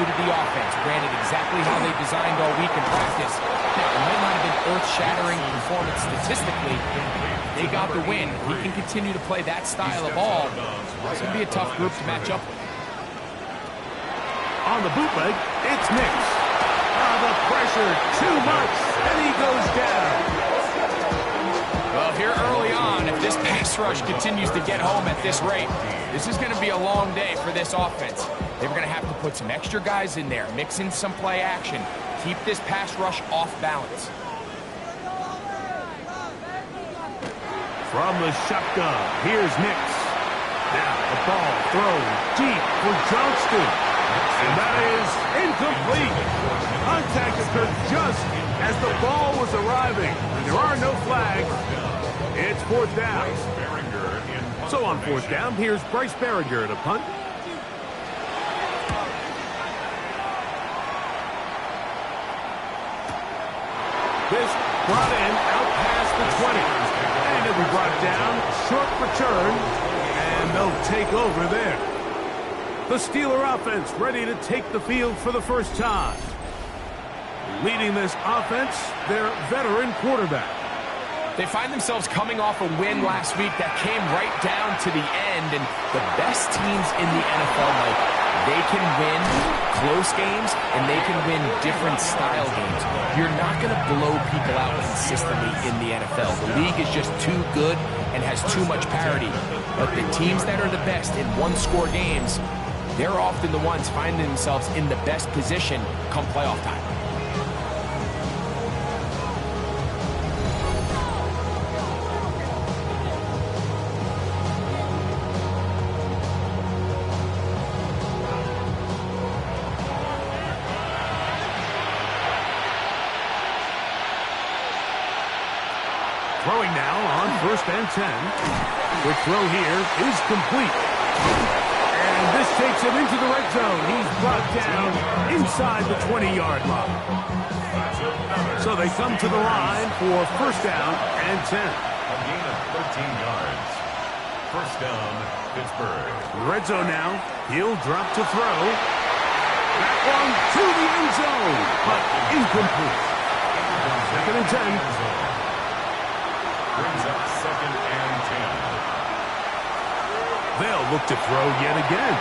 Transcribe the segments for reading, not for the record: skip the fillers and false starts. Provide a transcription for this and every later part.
executed the offense, ran it exactly how they designed all week in practice. Now, it might not have been earth-shattering performance statistically. They got the win. He can continue to play that style of ball. It's going to be a tough group to match up with. On the bootleg, it's Nix. The pressure, too much, and he goes down. Well, here early on, if this pass rush continues to get home at this rate, this is going to be a long day for this offense. They're going to have to put some extra guys in there, mix in some play action, keep this pass rush off balance. From the shotgun, here's Nix. Now the ball thrown deep for Johnston. And that is incomplete. Contact occurred just as the ball was arriving. There are no flags. It's fourth down. So on fourth down, here's Bryce Berringer to punt. This brought in out past the 20. And it'll be brought down, short return, and they'll take over there. The Steeler offense ready to take the field for the first time. Leading this offense, their veteran quarterback. They find themselves coming off a win last week that came right down to the end, and the best teams in the NFL, like, they can win close games, and they can win different style games. You're not going to blow people out consistently in the NFL. The league is just too good and has too much parity. But the teams that are the best in one-score games, they're often the ones finding themselves in the best position come playoff time. Throwing now on 1st and 10. The throw here is complete. And this takes him into the red zone. He's brought down inside the 20-yard line. So they come to the line for 1st down and 10. A gain of 13 yards. 1st down, Pittsburgh. Red zone now. He'll drop to throw. That one to the end zone, but incomplete. 2nd and 10. Brings up 2nd and 10. They'll look to throw yet again.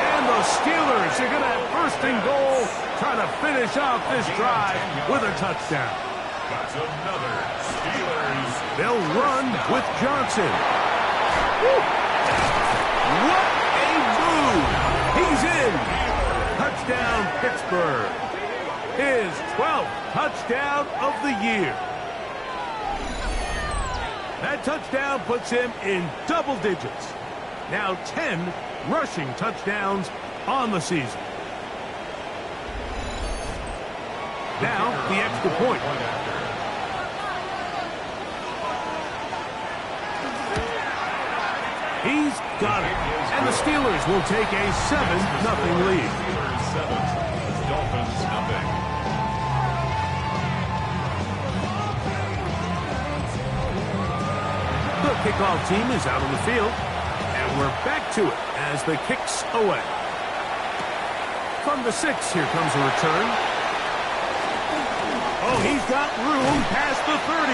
And the Steelers are going to have 1st and goal, trying to finish off this drive with a touchdown. That's another Steelers. They'll run with Johnson. Woo. What a move. He's in. Touchdown, Pittsburgh. His 12th touchdown of the year. That touchdown puts him in double digits. Now 10 rushing touchdowns on the season. Now the extra point. He's got it. And the Steelers will take a 7-0 lead. Steelers 7, Dolphins nothing. The kickoff team is out on the field, and we're back to it as the kick's away. From the 6, here comes a return. Oh, he's got room past the 30.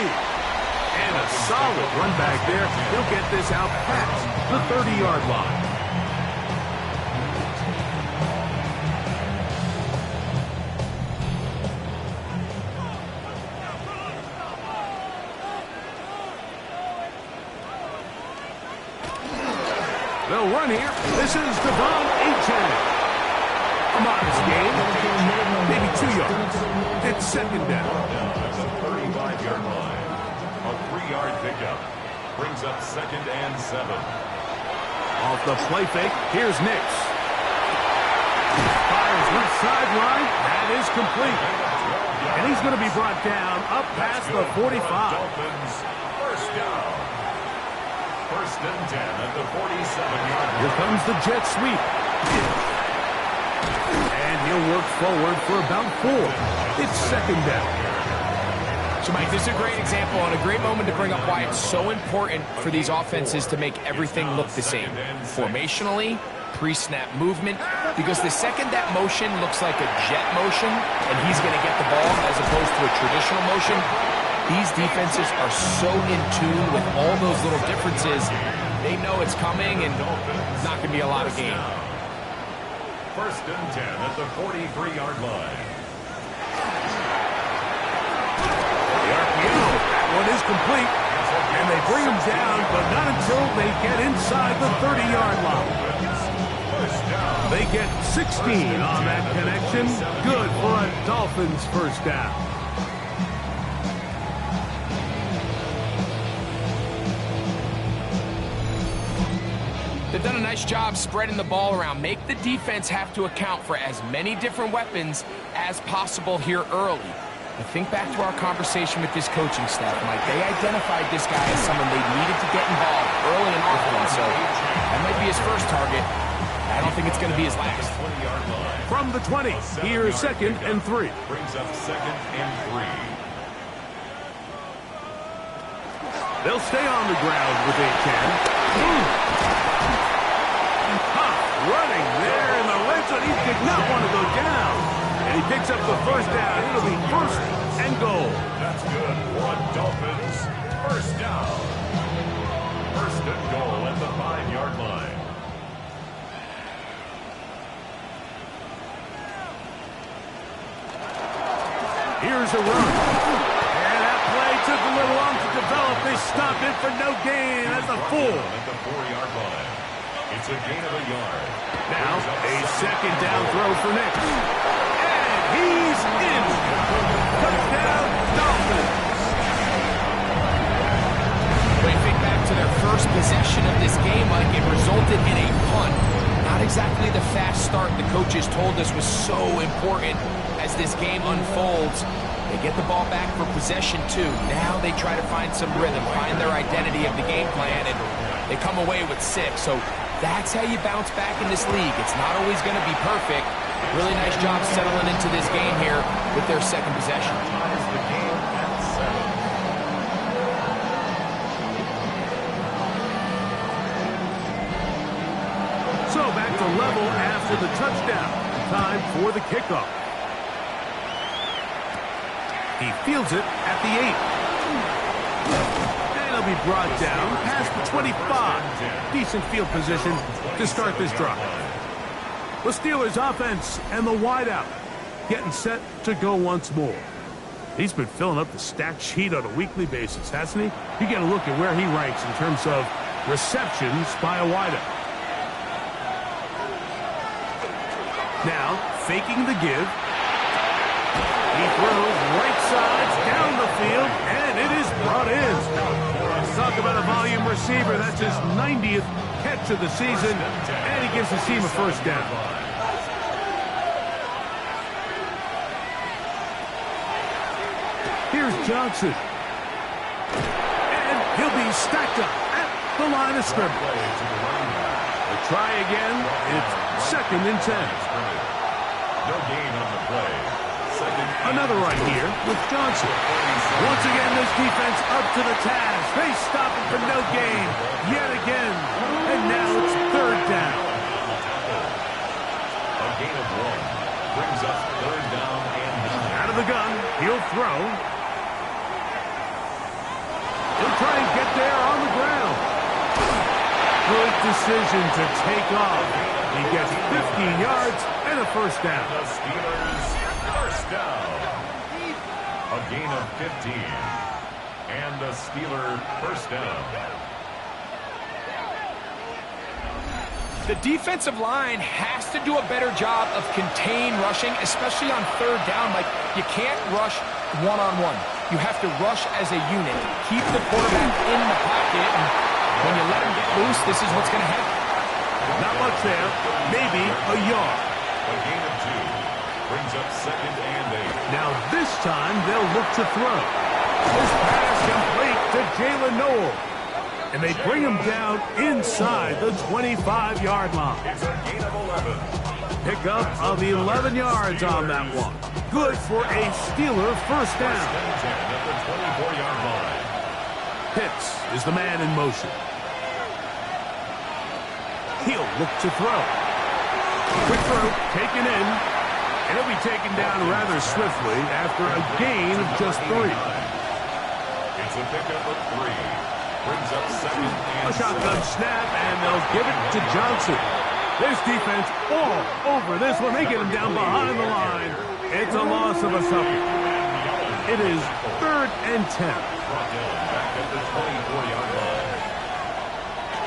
And a solid run back there. He'll get this out past the 30-yard line. They'll run here. This is Devon Achane. A modest gain. Maybe 2 yards. It's 2nd down. At the 35-yard line. A 3-yard pickup. Brings up 2nd and 7. Off the play fake, here's Nix. Fires left sideline. That is complete. And he's going to be brought down up past the 45. Dolphins 1st down. 1st and 10 at the 47-yard line. Here comes the jet sweep. And he'll work forward for about 4. It's 2nd down. So, Mike, this is a great example and a great moment to bring up why it's so important for these offenses to make everything look the same. Formationally, pre-snap movement, because the second that motion looks like a jet motion and he's going to get the ball as opposed to a traditional motion, these defenses are so in tune with all those little differences. They know it's coming, and it's not going to be a lot of gain. First and 10 at the 43-yard line. The RPO, that one is complete. And they bring him down, but not until they get inside the 30-yard line. They get 16 on that connection. Good for a Dolphins first down. They've done a nice job spreading the ball around. Make the defense have to account for as many different weapons as possible here early. I think back to our conversation with this coaching staff, Mike. They identified this guy as someone they needed to get involved early and often, so that might be his first target. I don't think it's going to be his last. From the 20, here's 2nd and 3. Brings up 2nd and 3. They'll stay on the ground with a 10. Running there in the red zone. He did not want to go down. And he picks up the first down. It'll be 1st and goal. That's good for a Dolphins first down. 1st and goal at the 5-yard line. Here's a run. And that play took a little long to develop. They stopped it for no gain at the 4. At the 4-yard line. It's a gain of a yard. Now a 2nd down throw for Nick. He's in. Touchdown, Dolphins. When you think back to their first possession of this game, Mike, it resulted in a punt. Not exactly the fast start the coaches told us was so important as this game unfolds. They get the ball back for possession 2. Now they try to find some rhythm, find their identity of the game plan, and they come away with 6. So that's how you bounce back in this league. It's not always going to be perfect. Really nice job settling into this game here with their 2nd possession. Ties the game at 7. So back to level after the touchdown. Time for the kickoff. He fields it at the 8. And he'll be brought down past the 25. Decent field position to start this drive. The Steelers offense and the wideout getting set to go once more. He's been filling up the stat sheet on a weekly basis, hasn't he? You get a look at where he ranks in terms of receptions by a wideout. Now, faking the give. He throws right side down the field, and it is brought in. Talk about a volume receiver. That's his 90th catch of the season, and he gives his team a first down. Here's Johnson. And he'll be stacked up at the line of scrimmage. They try again. It's 2nd and 10. No gain on the play. Another right here with Johnson. Once again, this defense up to the task. They stop it for no gain yet again. And now it's 3rd down. A gain of 1 brings up 3rd down and 9. Out of the gun, he'll throw. He'll try and get there on the ground. Good decision to take off. He gets 15 yards and a first down. The Steelers first down. A gain of 15. And the Steeler first down. The defensive line has to do a better job of contain rushing, especially on 3rd down. Like, you can't rush one-on-one. You have to rush as a unit. Keep the quarterback in the pocket, and when you let him get loose, this is what's going to happen. Not much there. Maybe a yard. A gain of 2 brings up 2nd and 8. Now this time they'll look to throw. This pass complete to Jalen Noel. And they bring him down inside the 25-yard line. It's a gain of 11. Pickup of 11 yards on that one. Good for a Steeler first down. First and 10 at the 24-yard line. Pitts is the man in motion. He'll look to throw. Quick throw, taken in. And he'll be taken down rather swiftly after a gain of just 3. It's a pickup of 3. Brings up second and A shotgun snap, and they'll give it to Johnson. This defense all over this one. They get him down behind the line. It's a loss of a couple. It is 3rd and 10. Brought down back at the 24-yard line.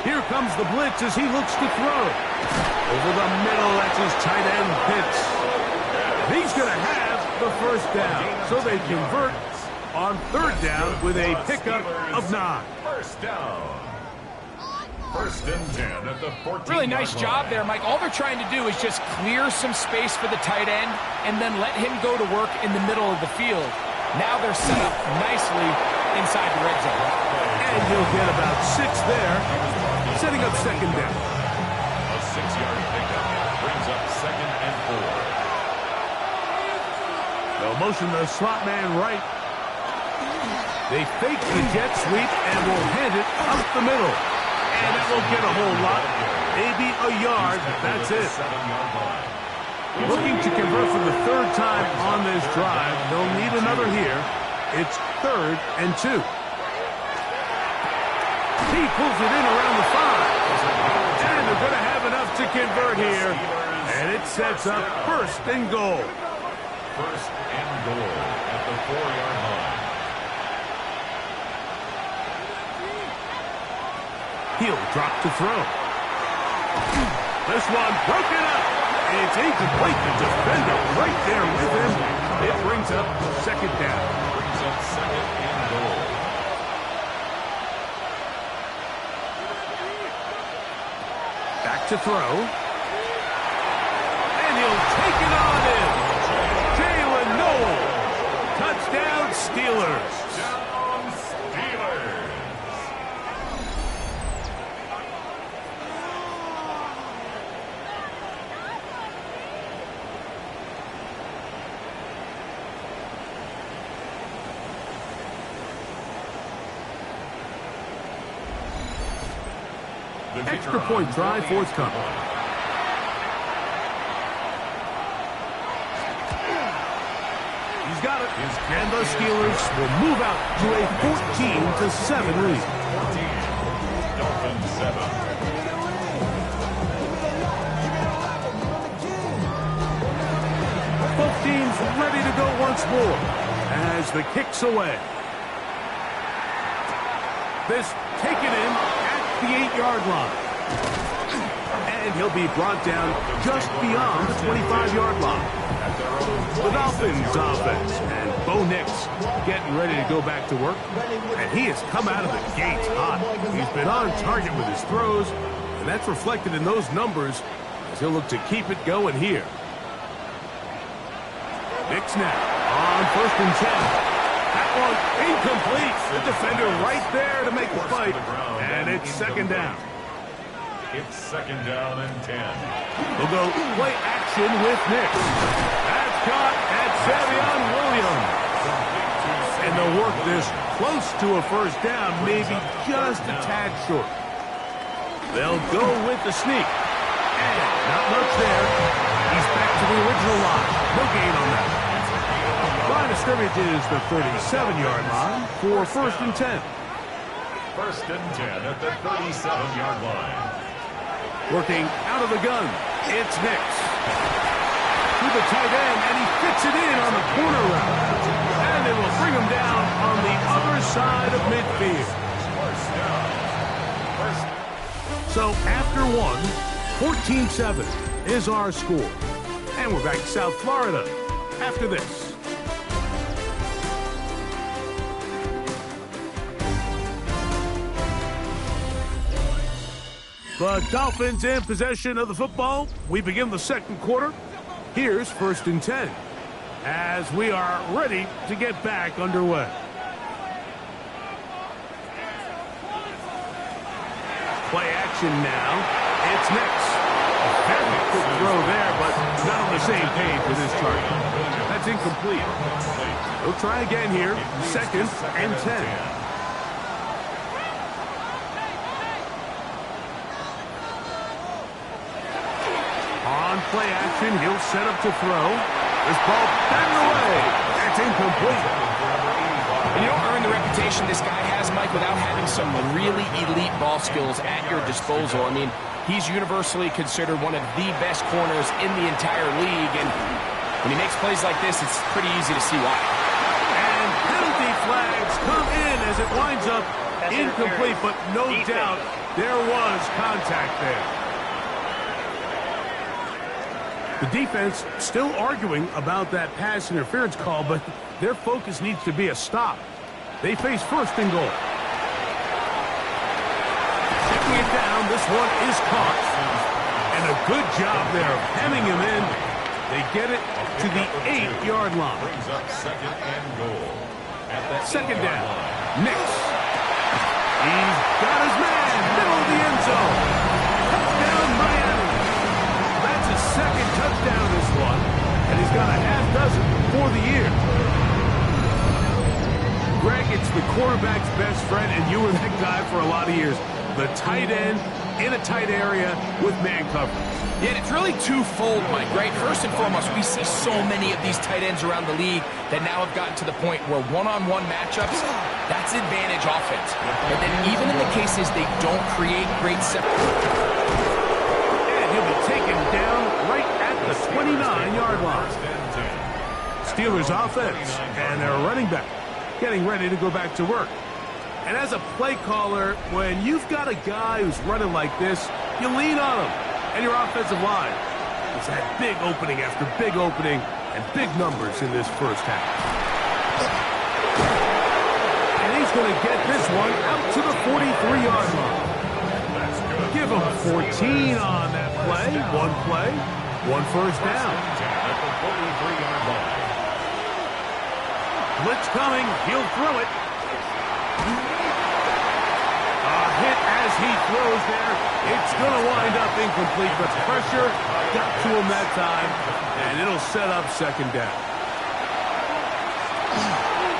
Here comes the blitz as he looks to throw. Over the middle, that's his tight end Pitts. He's going to have the first down, so they convert on 3rd down with a pickup of 9. First down. 1st and 10 at the 14-yard Really nice job there, Mike. All they're trying to do is just clear some space for the tight end and then let him go to work in the middle of the field. Now they're set up nicely inside the red zone. And he'll get about 6 there, setting up 2nd down. A 6-yard pickup brings up 2nd and 4. They'll motion the slot man right. They fake the jet sweep and will hand it up the middle. And that will get a whole lot. Maybe a yard. That's it. 7-yard line. Looking to convert for the 3rd time on this drive. They'll need another here. It's 3rd and 2. He pulls it in around the 5. And they're going to have enough to convert here. And it sets up 1st and goal. 1st and goal at the 4-yard line. He'll drop to throw. This one broken up. It's incomplete. The defender right there with him. It brings up 2nd down. Brings up 2nd and goal. Back to throw. And he'll take it on in. Jalen Noel. Touchdown Steelers. Down Steelers. Extra point try forthcoming. He's got it. And the Steelers will move out to a 14-7 lead. 14. Dolphins 7. Both teams ready to go once more as the kick's away. This taken in at the 8-yard line. And he'll be brought down just beyond the 25-yard line. The Dolphins offense and Bo Nix getting ready to go back to work. And he has come out of the gates hot. He's been on target with his throws, and that's reflected in those numbers as he'll look to keep it going here. Nix now on 1st and 10. That one incomplete. The defender right there to make the fight. And it's 2nd down. It's 2nd down and 10. We'll go play action with Nix. That's caught at Savion Williams. And they'll work this close to a 1st down, maybe just a tad short. They'll go with the sneak. And not much there. He's back to the original line. No gain on that. Line of scrimmage is the 37-yard line for 1st and 10. 1st and 10 at the 37-yard line. Working out of the gun, it's Nix. To the tight end, and he fits it in on the corner route. And it will bring him down on the other side of midfield. So after one, 14-7 is our score. And we're back to South Florida after this. The Dolphins in possession of the football. We begin the 2nd quarter. Here's 1st and 10 as we are ready to get back underway. Play action now. It's Nix. A very quick throw there, but not on the same page with his target. That's incomplete. We'll try again here. 2nd and 10. On play action. He'll set up to throw. This ball batted away. That's incomplete. And you don't earn the reputation this guy has, Mike, without having some really elite ball skills at your disposal. I mean, he's universally considered one of the best corners in the entire league, and when he makes plays like this, it's pretty easy to see why. And penalty flags come in as it winds up incomplete, but no doubt there was contact there. The defense still arguing about that pass interference call, but their focus needs to be a stop. They face first and goal. Taking it down, this one is caught. And a good job there of hemming him in. They get it to the 8-yard line. Brings up second and goal. At that Second down. Nix. He's got his man. Middle of the end zone. Touchdown, Miami. That's his second touchdown this one. And he's got a half dozen for the year. Greg, it's the quarterback's best friend, and you were that guy for a lot of years. The tight end in a tight area with man coverage. Yeah, and it's really twofold, Mike, right? First and foremost, we see so many of these tight ends around the league that now have gotten to the point where one-on-one matchups, that's advantage offense. But then even in the cases they don't create great separation. And he'll be taken down right at the 29-yard line. Steelers offense and their running back getting ready to go back to work. And as a play caller, when you've got a guy who's running like this, you lean on him. And your offensive line has had big opening after big opening and big numbers in this first half. And he's going to get this one out to the 43-yard line. Give him 14 on that play. One first down. at the 43-yard line. Blitz coming. He'll throw it. A hit as he throws there. It's going to wind up incomplete, but pressure got to him that time, and it'll set up second down.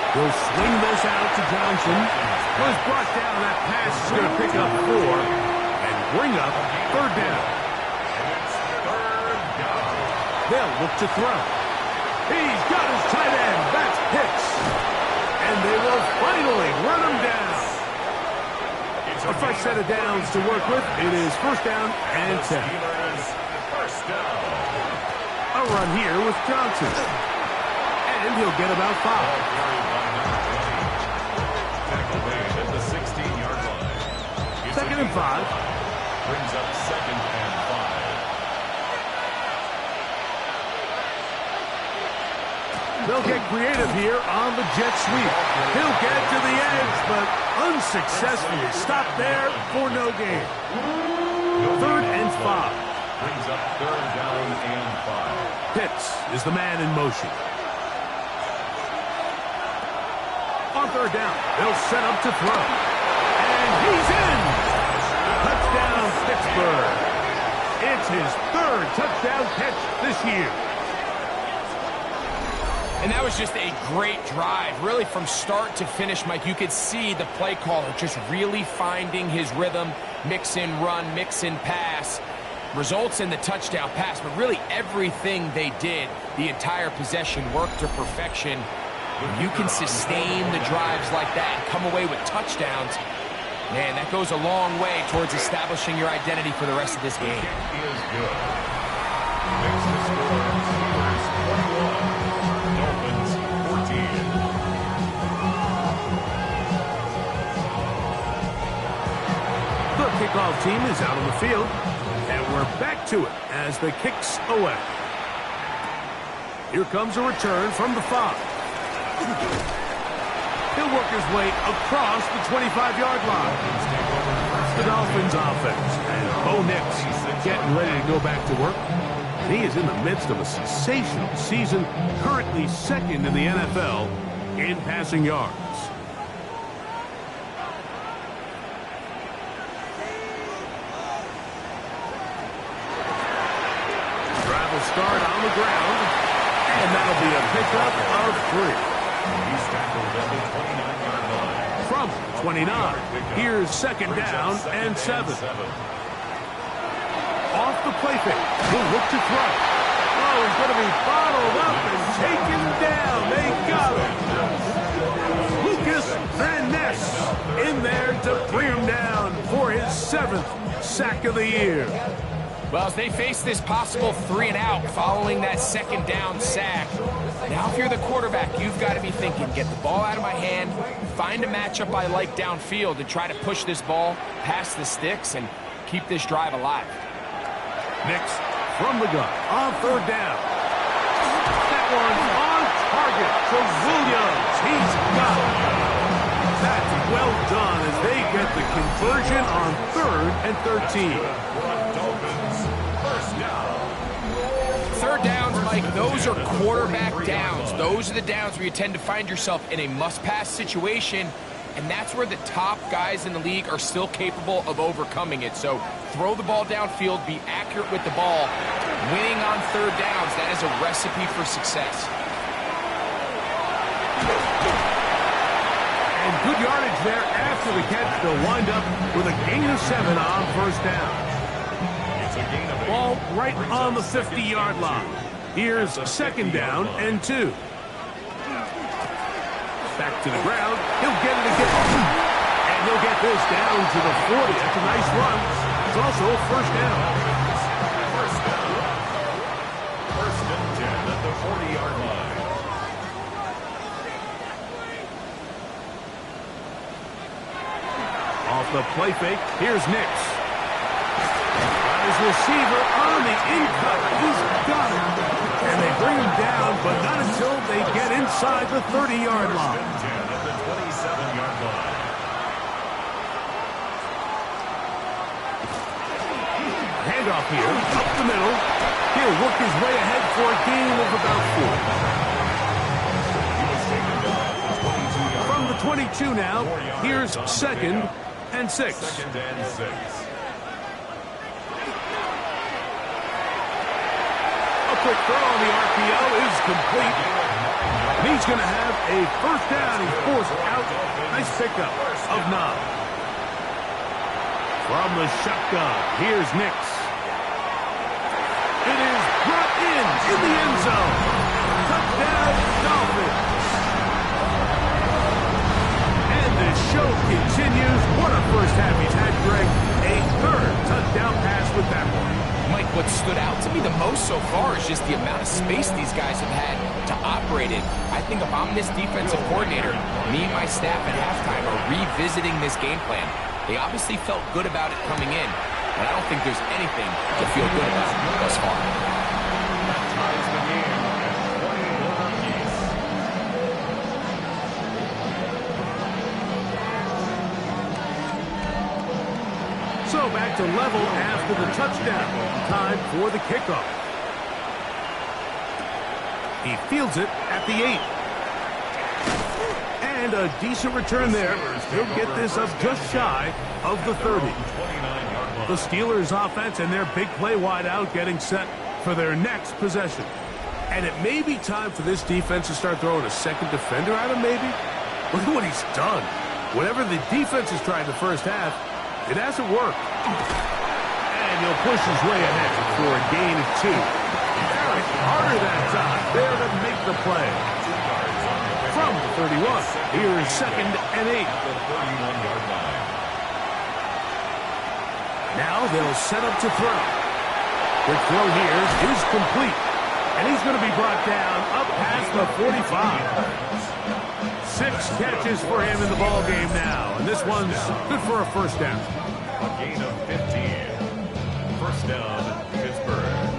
He'll swing this out to Johnson. Was brought down. That pass is going to pick up 4 and bring up third down. They'll look to throw. He's got his tight end. That's Hicks. And they will finally run him down. A fresh set of downs to work with. It is first down and 10. A run here with Johnson. And he'll get about 5. Tackle made at the 16-yard line. Second and 5. Brings up second and 5. They'll get creative here on the jet sweep. He'll get to the edge, but unsuccessfully stopped there for no gain. Third and 5. Brings up third down and 5. Pitts is the man in motion. On third down, they'll set up to throw. And he's in! Touchdown, Pittsburgh. It's his third touchdown catch this year. And that was just a great drive, really from start to finish, Mike. You could see the play caller just really finding his rhythm, mix in run, mix in pass, results in the touchdown pass. But really everything they did, the entire possession, worked to perfection. When you can sustain the drives like that and come away with touchdowns, man, that goes a long way towards establishing your identity for the rest of this game. Kick is good. Makes the score Steelers 21. Dolphins 14. The kickoff team is out on the field, and we're back to it as the kicks away. Here comes a return from the 5. He'll work his way across the 25-yard line. The Dolphins offense, and Bo Nix getting ready to go back to work. He is in the midst of a sensational season, currently second in the NFL in passing yards. Drive will start on the ground, and that'll be a pickup of 3. He's tackled at the 29-yard line. From 29, here's second down and 7. Off off the play fake. He'll look to throw. Oh, he's going to be bottled up and taken down. They got him. Lucas Van Ness in there to bring him down for his 7th sack of the year. Well, as they face this possible 3-and-out following that 2nd down sack, now if you're the quarterback, you've got to be thinking, get the ball out of my hand, find a matchup I like downfield, and try to push this ball past the sticks and keep this drive alive. Nix from the gun on 3rd down. That one's on target to Williams. He's got it. That's well done as they get the conversion on 3rd and 13. Dolphins, first down. 3rd downs, Mike, those are quarterback downs. Those are the downs where you tend to find yourself in a must-pass situation, and that's where the top guys in the league are still capable of overcoming it. So throw the ball downfield, be accurate with the ball. Winning on 3rd downs, that is a recipe for success. And good yardage there after the catch. They'll wind up with a gain of 7 on 1st down. It's a gain of 8. Ball right on the 50-yard line. Here's 2nd down and 2. Back to the ground. He'll get it again. And he'll get this down to the 40. That's a nice run. It's also 1st down. First down. 1st and 10 at the 40-yard line. Off the play fake, here's Nix. Got his receiver on the in-cut. He's got it. And they bring him down, but not until they get inside the 30-yard line. 10 at the 27-yard line. Handoff here, up the middle. He'll work his way ahead for a gain of about 4. From the 22 now, here's 2nd and 6. 2nd and 6. A quick throw on the RPO is complete. And he's going to have a 1st down. He's forced out. Nice pickup of 9. From the shotgun, here's Nix. It is brought in the end zone. Touchdown, Dolphins. And the show continues. What a first half he's had, Greg. A 3rd touchdown pass with that one. Mike, what stood out to me the most so far is just the amount of space these guys have had to operate in. I think if I'm this defensive coordinator, me and my staff at halftime are revisiting this game plan. They obviously felt good about it coming in, but I don't think there's anything to feel good about thus far. Ties the game at 21 apiece. So back to level after the touchdown. Time for the kickoff. He fields it at the 8. And a decent return there. He'll get this up just shy of the 30. 29-yard line. The Steelers offense and their big play wide out getting set for their next possession. And it may be time for this defense to start throwing a second defender at him, maybe. Look at what he's done. Whatever the defense has tried the first half, it hasn't worked. And he'll push his way ahead for a gain of 2. Eric harder that time. There to make the play. From the 31, here is 2nd and 8. The 31-yard line. Now they'll set up to throw. Quick throw here is complete. And he's going to be brought down up past the 45. 6 catches for him in the ball game now. And this one's good for a 1st down. A gain of 15. 1st down, Pittsburgh.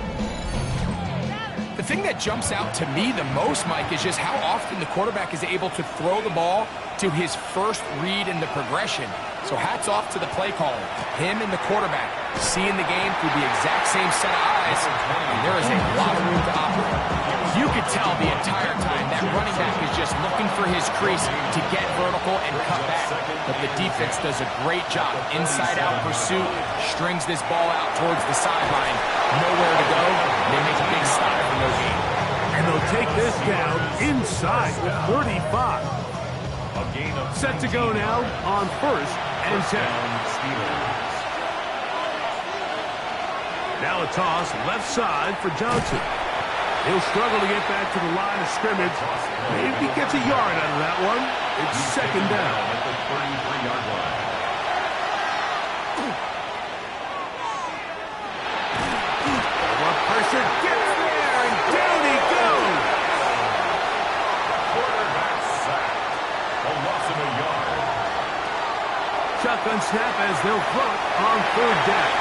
The thing that jumps out to me the most, Mike, is just how often the quarterback is able to throw the ball to his first read in the progression. So hats off to the play caller. Him and the quarterback seeing the game through the exact same set of eyes, and there is a lot of room to operate. You could tell the entire time that running back is just looking for his crease to get vertical and cut back. But the defense does a great job. Inside-out pursuit, strings this ball out towards the sideline. Nowhere to go, and they make a big stop for no gain. And they'll take this down inside the 35. A gain of Set to go now on 1st and 10. down, Steelers. Now a toss left side for Johnson. He'll struggle to get back to the line of scrimmage. Maybe he gets a yard out of that one. It's second down. At the 33-yard line. What pressure gets there, and down he goes. Quarterback sack. A loss of a yard. Shotgun snap as they'll throw it on third down.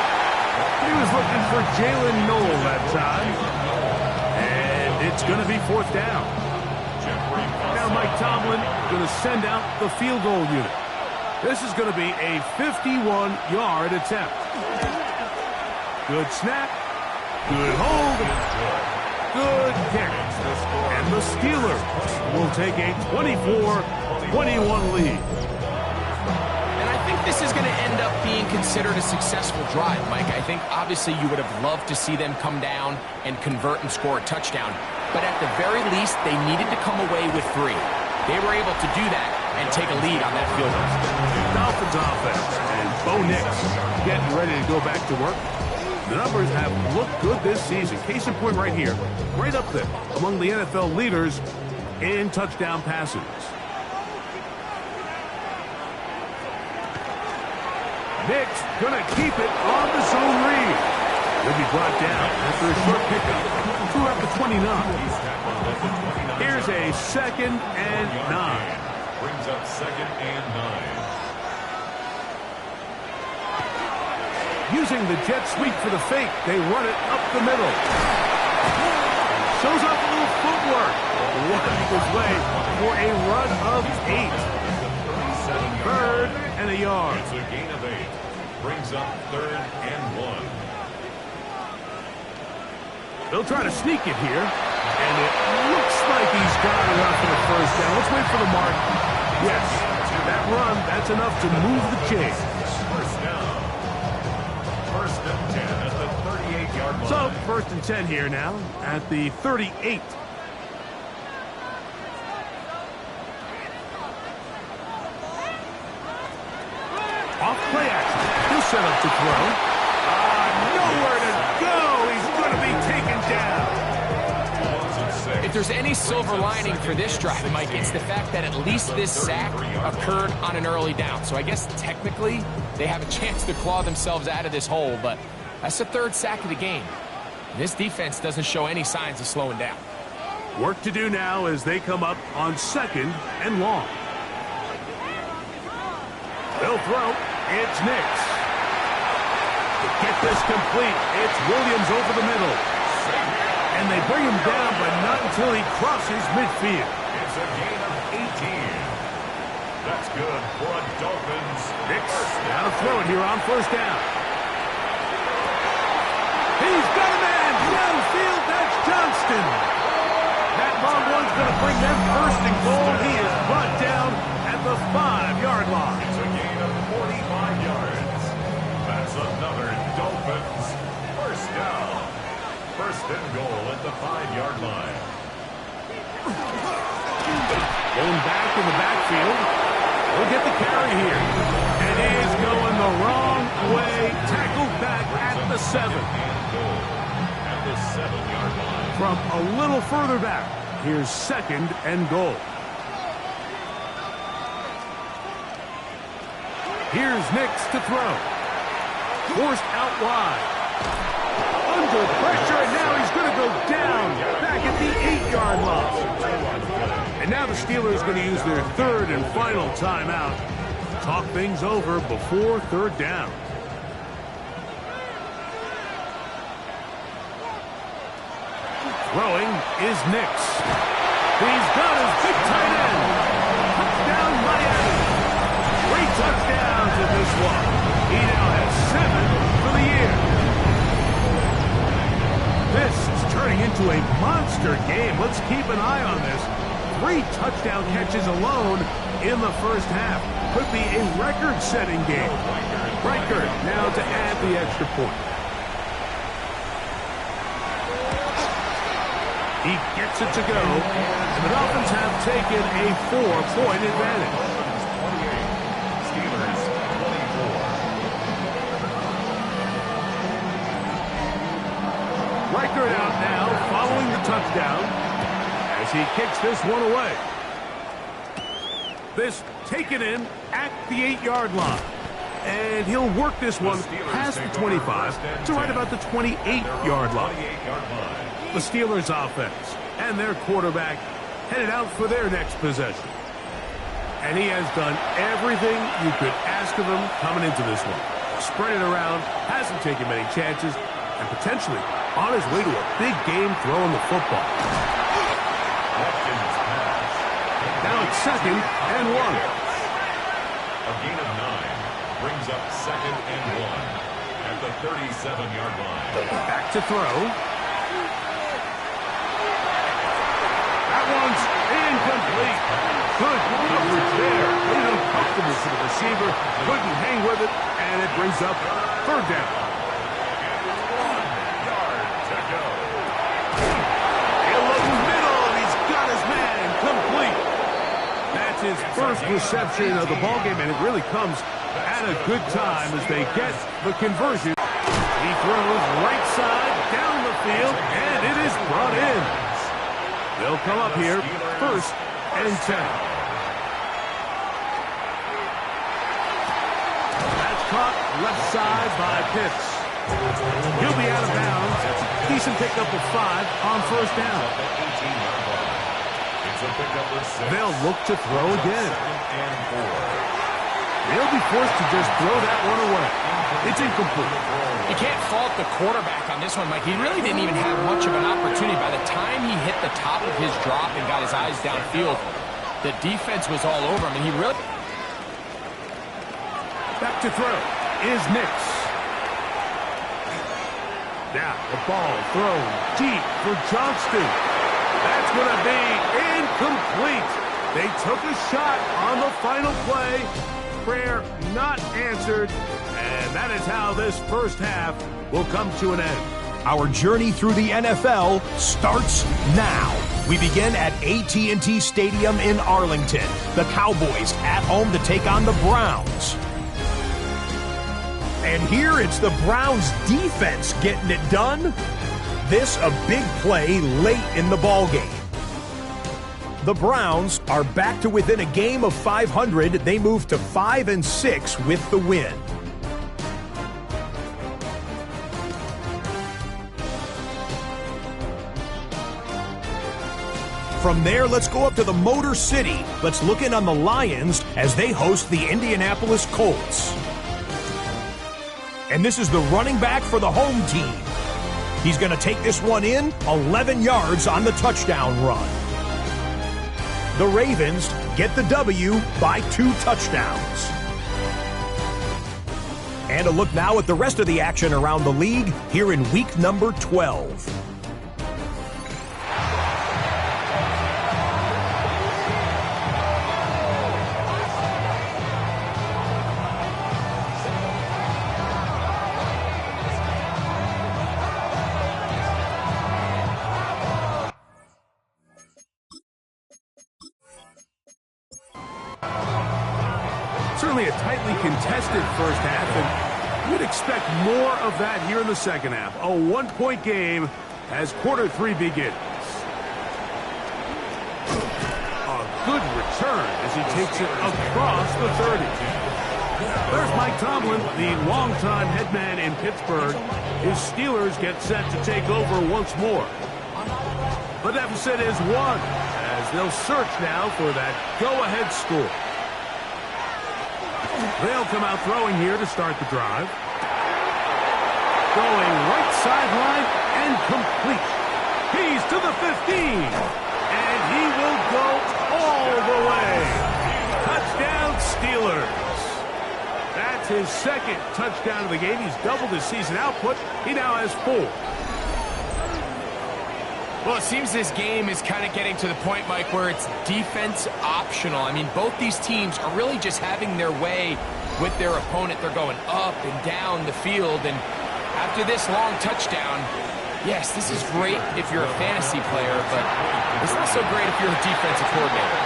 He was looking for Jalen Noel that time. And it's going to be fourth down. Now Mike Tomlin going to send out the field goal unit. This is going to be a 51-yard attempt. Good snap. Good hold. Good kick. And the Steelers will take a 24-21 lead. This is going to end up being considered a successful drive, Mike. I think obviously you would have loved to see them come down and convert and score a touchdown. But at the very least, they needed to come away with 3. They were able to do that and take a lead on that field goal. Dolphins offense and Bo Nix getting ready to go back to work. The numbers have looked good this season. Case in point right here, right up there among the NFL leaders in touchdown passes. Nix going to keep it on the zone read. He'll be brought down after a short pickup. 2 at the 29. Here's a 2nd and 9. Brings up 2nd and 9. Using the jet sweep for the fake, they run it up the middle. Shows off a little footwork. Working his way for a run of 8. 3rd and a yard. It's a gain of 8. Brings up 3rd and 1. They'll try to sneak it here. And it looks like he's got enough for the first down. Let's wait for the mark. Yes, that run, that's enough to move the chains. First down. 1st and 10 at the 38-yard line. So, 1st and 10 here now at the 38. Off play action. He'll set up to throw. Nowhere to go. He's going to be taken down. If there's any silver lining for this drive, Mike, it's the fact that at least this sack occurred on an early down. So I guess technically they have a chance to claw themselves out of this hole, but that's the 3rd sack of the game. This defense doesn't show any signs of slowing down. Work to do now as they come up on 2nd and long. They'll throw. It's Nix. To get this complete, it's Williams over the middle. And they bring him down, but not until he crosses midfield. It's a gain of 18. That's good for a Dolphins. Nix now to throw it here on 1st down. He's got a man downfield. That's Johnston. That long one's going to bring them 1st and goal. He is brought down at the 5-yard line. It's a gain of 45 yards. That's another Dolphins 1st down. 1st and goal at the 5-yard line. Going back in the backfield. He'll get the carry here. And he is going the wrong way. Tackled back at the 7. At the 7-yard line. From a little further back, here's 2nd and goal. Here's Nix to throw. Forced out wide. Under pressure, and now he's going to go down back at the 8-yard line. And now the Steelers going to use their 3rd and final timeout. Talk things over before 3rd down. Throwing is Nix. He's got his big tight end. Touchdown, Miami. 3 touchdowns in this one. He now has 7 for the year. This is turning into a monster game. Let's keep an eye on this. 3 touchdown catches alone in the 1st half. Could be a record-setting game. Riker now to add the extra point. He gets it to go, and the Dolphins have taken a 4-point advantage. Steelers 24. touchdown as he kicks this one away. This taken in at the 8-yard line. And he'll work this one past the 25 to right about the 28-yard line. The Steelers offense and their quarterback headed out for their next possession. And he has done everything you could ask of him coming into this one. Spread it around, hasn't taken many chances, and potentially on his way to a big game throwing the football. Now it's 2nd and 1. A gain of 9 brings up 2nd and 1 at the 37-yard line. Back to throw. That one's incomplete. Good coverage there. Made it uncomfortable for the receiver. Couldn't hang with it, and it brings up 3rd down. 1 yard to go. In the middle, and he's got his man complete. That's his first reception of the ballgame, and it really comes at a good time as they get the conversion. He throws right side down the field, and it is brought in. They'll come up here 1st and 10. That's caught left side by Pitts. He'll be out of bounds. Decent pickup of 5 on 1st down. They'll look to throw again. They'll be forced to just throw that one away. It's incomplete. You can't fault the quarterback on this one, Mike. He really didn't even have much of an opportunity. By the time he hit the top of his drop and got his eyes downfield, the defense was all over him, and he really... Back to throw is Nix. Now the ball thrown deep for Johnston. That's going to be incomplete. They took a shot on the final play. Prayer not answered. And that is how this first half will come to an end. Our journey through the NFL starts now. We begin at AT&T Stadium in Arlington. The Cowboys at home to take on the Browns. And here it's the Browns defense getting it done. This a big play late in the ballgame. The Browns are back to within a game of 500. They move to 5-6 with the win. From there, let's go up to the Motor City. Let's look in on the Lions as they host the Indianapolis Colts. And this is the running back for the home team. He's going to take this one in, 11 yards on the touchdown run. The Ravens get the W by 2 touchdowns. And a look now at the rest of the action around the league here in week number 12. Certainly a tightly contested first half, and we'd expect more of that here in the second half. A 1-point game as quarter 3 begins. A good return as he takes it across the 30. There's Mike Tomlin, the longtime head man in Pittsburgh. His Steelers get set to take over once more. The deficit is 1 as they'll search now for that go-ahead score. They'll come out throwing here to start the drive. Going right sideline and complete. He's to the 15. And he will go all the way. Touchdown Steelers. That's his 2nd touchdown of the game. He's doubled his season output. He now has 4. Well, it seems this game is kind of getting to the point, Mike, where it's defense optional. I mean, both these teams are really just having their way with their opponent. They're going up and down the field, and after this long touchdown, yes, this is great if you're a fantasy player, but it's not so great if you're a defensive coordinator.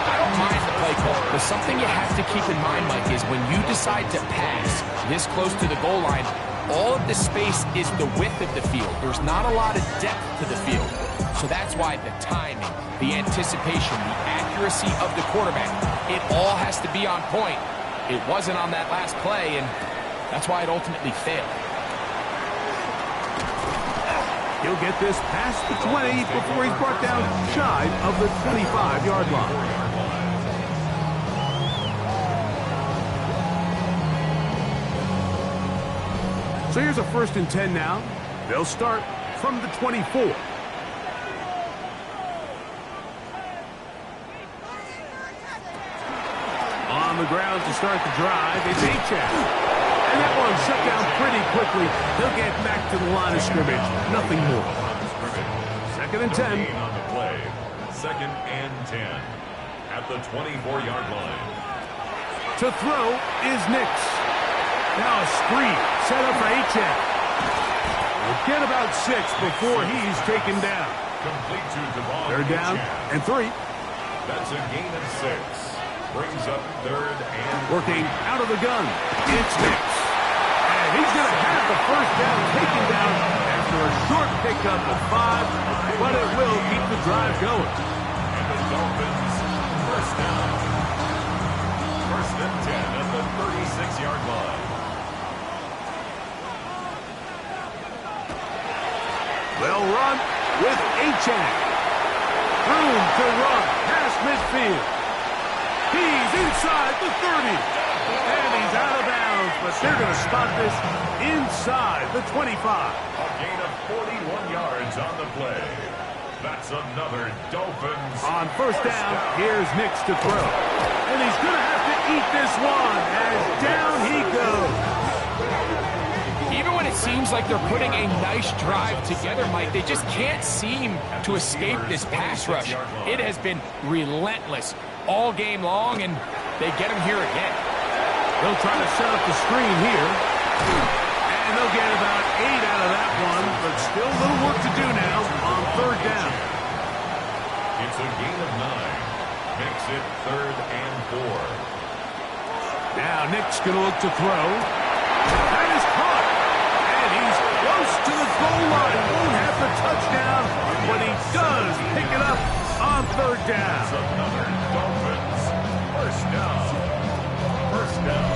I don't mind the play call, but something you have to keep in mind, Mike, is when you decide to pass this close to the goal line, all of the space is the width of the field. There's not a lot of depth to the field. So that's why the timing, the anticipation, the accuracy of the quarterback, it all has to be on point. It wasn't on that last play, and that's why it ultimately failed. He'll get this past the 20 before he's brought down shy of the 25-yard line. So here's a 1st and 10 now. They'll start from the 24. On the ground to start the drive, it's Achane. And that one shut down pretty quickly. He'll get back to the line of scrimmage. Nothing more. 2nd and 10. On the play. 2nd and 10. At the 24-yard line. To throw is Nix. Now a screen set up for Achane. We'll get about 6 before he's taken down. Complete to Devon. They're down and 3. That's a gain of 6. Brings up 3rd and working out of the gun. It's Nix. And he's going to have the 1st down taken down after a short pickup of 5, but it will keep the drive going. And the Dolphins 1st down. 1st and 10 at the 36-yard line. They'll run with Achane. Room to run past midfield. He's inside the 30. And he's out of bounds, but they're going to spot this inside the 25. A gain of 41 yards on the play. That's another Dolphins. On 1st down, here's Nix to throw. And he's going to have to eat this one as down he goes. Even when it seems like they're putting a nice drive together, Mike, they just can't seem to escape this pass rush. It has been relentless all game long, and they get him here again. They'll try to set up the screen here. And they'll get about 8 out of that one, but still a little work to do now on 3rd down. It's a gain of 9. Makes it 3rd and 4. Now Nick's going to look to throw. That is caught. And he's close to the goal line. Won't have the touchdown, but he does pick it up on 3rd down. That's another Dolphins 1st down. 1st down.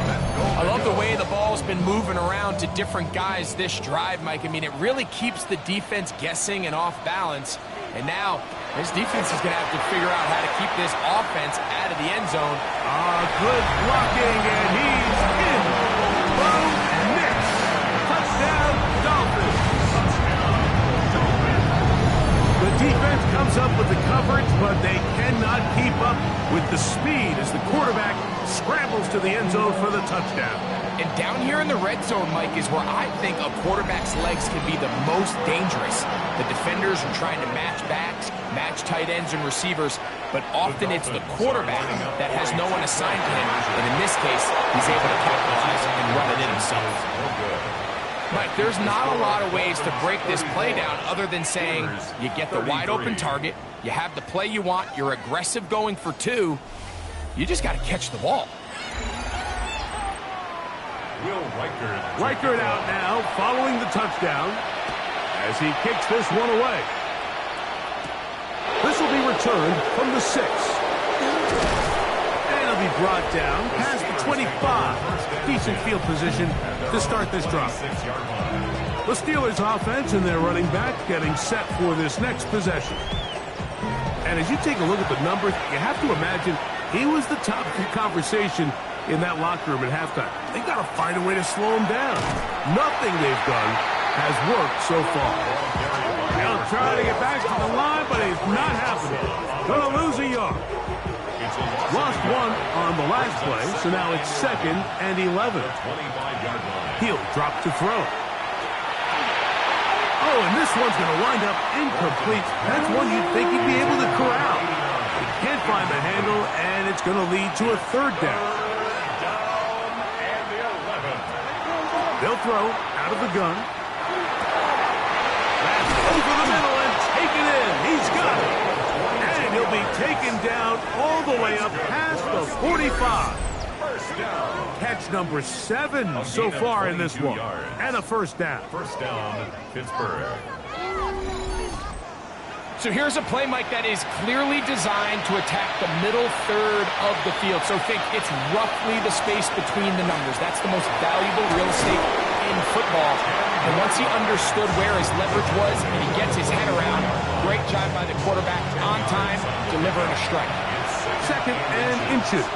I love the way the ball's been moving around to different guys this drive, Mike. I mean, it really keeps the defense guessing and off balance. And now, this defense is going to have to figure out how to keep this offense out of the end zone. Good blocking, and he's in. Bo Nix. Touchdown, Dolphins. The defense comes up with the coverage, but they cannot keep up with the speed as the quarterback scrambles to the end zone for the touchdown. And down here in the red zone, Mike, is where I think a quarterback's legs can be the most dangerous. The defenders are trying to match backs, match tight ends and receivers, but often it's the quarterback that has no one assigned to him, and in this case, he's able to capitalize and run it in himself. Mike, there's not a lot of ways to break this play down other than saying you get the wide open target, you have the play you want, you're aggressive going for 2, you just got to catch the ball. Will Reichert out now, following the touchdown, as he kicks this one away. This will be returned from the 6. And it'll be brought down past the 25. Decent field position to start this drive. The Steelers offense and their running back getting set for this next possession. And as you take a look at the numbers, you have to imagine he was the top of the conversation in that locker room at halftime. They got to find a way to slow him down. Nothing they've done has worked so far. He'll try to get back to the line, but it's not happening. Gonna lose a yard. Lost 1 on the last play, so now it's 2nd and 11. He'll drop to throw. Oh, and this one's going to wind up incomplete. That's one you'd think he'd be able to corral. He can't find the handle, and it's going to lead to a 3rd down. They'll throw out of the gun. That's over the middle and taken in. He's got it. And he'll be taken down all the way up past the 45. down. Catch number 7 so far in this one. And a first down. First down, Pittsburgh. So here's a play, Mike, that is clearly designed to attack the middle third of the field. So think it's roughly the space between the numbers. That's the most valuable real estate in football. And once he understood where his leverage was and he gets his head around, great job by the quarterback on time, delivering a strike. Second and inches.